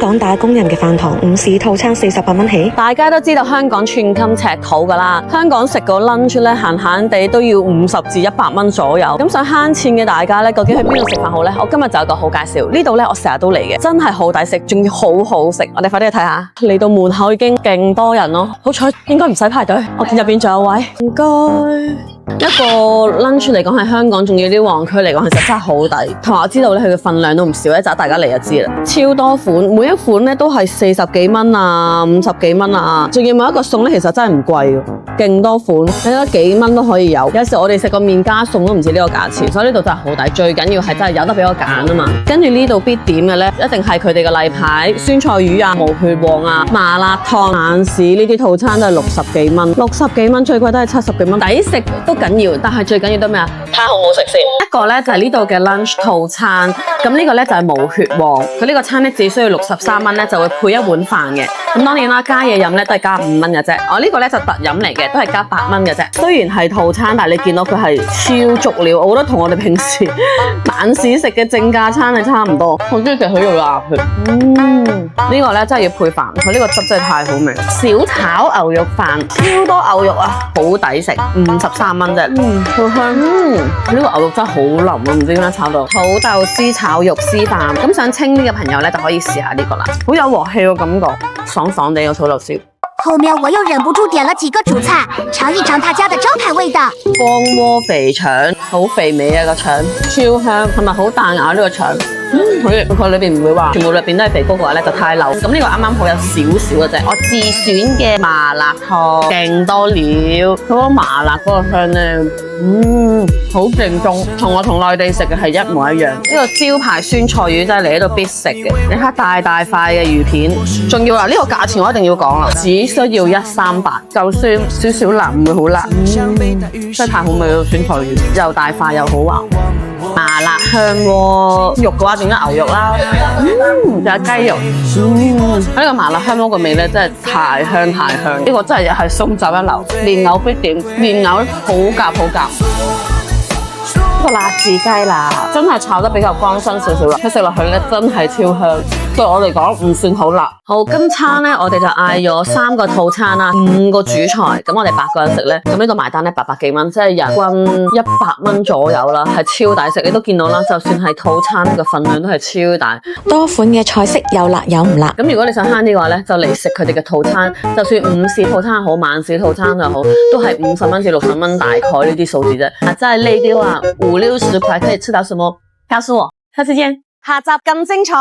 港打工人嘅飯堂午市套餐48蚊起。大家都知道香港寸金尺土噶啦，香港食個 lunch 咧閒閒地都要50至100蚊左右。咁想慳錢嘅大家咧，究竟去邊度食飯好咧？我今日就有個好介紹，呢度咧我成日都嚟嘅，真係好抵食，仲要好好食。我哋快啲去睇下。嚟到門口已經勁多人咯，好彩應該唔使排隊。我見入邊仲有位，唔該。一個 lunch 嚟講喺香港，仲要啲旺區嚟講，其實真係好抵。同埋我知道咧，佢嘅份量都唔少，一陣大家嚟就知啦。超多款，每一款咧都係40幾蚊啊，50幾蚊啊，仲要每一個餸咧，其實真係唔貴嘅，勁多款，你覺得幾蚊都可以有。有時我哋食個麵加餸都唔止呢個價錢，所以呢度真係好抵。最緊要係真係有得俾我揀啊嘛。跟住呢度必點嘅咧，一定係佢哋嘅例牌酸菜魚啊、無血旺啊、麻辣燙、晚市呢啲套餐都係60幾蚊，60幾蚊最貴都係70幾蚊，抵食都緊要，但係最緊要都咩啊？睇下好唔好食先。一個咧就係呢度嘅 lunch 套餐，咁呢個咧就係無血旺，佢呢個餐咧只需要63蚊咧就會配一碗飯嘅。咁當然啦，加嘢飲咧都係加5蚊嘅啫。我呢個咧就特飲嚟嘅，都係加8蚊嘅啫。雖然係套餐，但係你見到佢係超足料，我覺得同我哋平時晚市食嘅正價餐係差唔多。我中意食佢肉鴨血，呢個咧真係要配飯，佢呢個汁真係太好味。小炒牛肉飯，超多牛肉啊，好抵食，53蚊啫，好香。呢個牛肉真係好腍啊，唔知點解炒到。土豆絲炒肉絲飯，咁想清啲嘅朋友咧就可以試下呢個啦，好有鑊氣嘅感覺，爽爽地嘅土豆絲。後面我又忍不住點了幾個主菜，嘗一嘗他家的招牌味道。光鍋肥腸，好肥美啊個腸，超香，係咪好彈牙呢個腸？佢裏邊唔會話全部裏邊都係肥膏嘅話咧就太流。咁呢個啱啱好有少少嘅啫。我自選嘅麻辣燙，勁多料，嗰個麻辣嗰個香咧，好正宗，同我同內地食嘅係一模一樣。呢個招牌酸菜魚真係嚟呢度必食嘅，你睇大大塊嘅魚片，仲要呢個價錢我一定要講啦，只需要138，就算少少辣唔會好辣，真係太好味咯！酸菜魚又大塊又好滑。麻辣香鍋肉嘅話，仲有牛肉啦，仲有雞肉。呢個麻辣香鍋嘅味咧，真係太香太香。呢個真係又係餸就一流，蓮藕必點，蓮藕好夾好夾。呢個辣子雞啦，真係炒得比較乾身少少啦，佢食落去咧真係超香。對我嚟講唔算好辣。好，今餐咧我哋就嗌咗3個套餐啦，5個主菜，咁我哋8個人食咧，咁呢度埋單咧800幾蚊，即係人均100蚊左右啦，係超抵食。你都見到啦，就算係套餐呢個份量都係超大，多款嘅菜式有辣有唔辣。咁如果你想慳啲嘅話咧，就嚟食佢哋嘅套餐，就算午市套餐好，晚市套餐又好，都係50蚊至60蚊，大概呢啲數字啫。真係累啲話，50-60塊可以吃到什麼？告訴我，下次見，下集更精彩。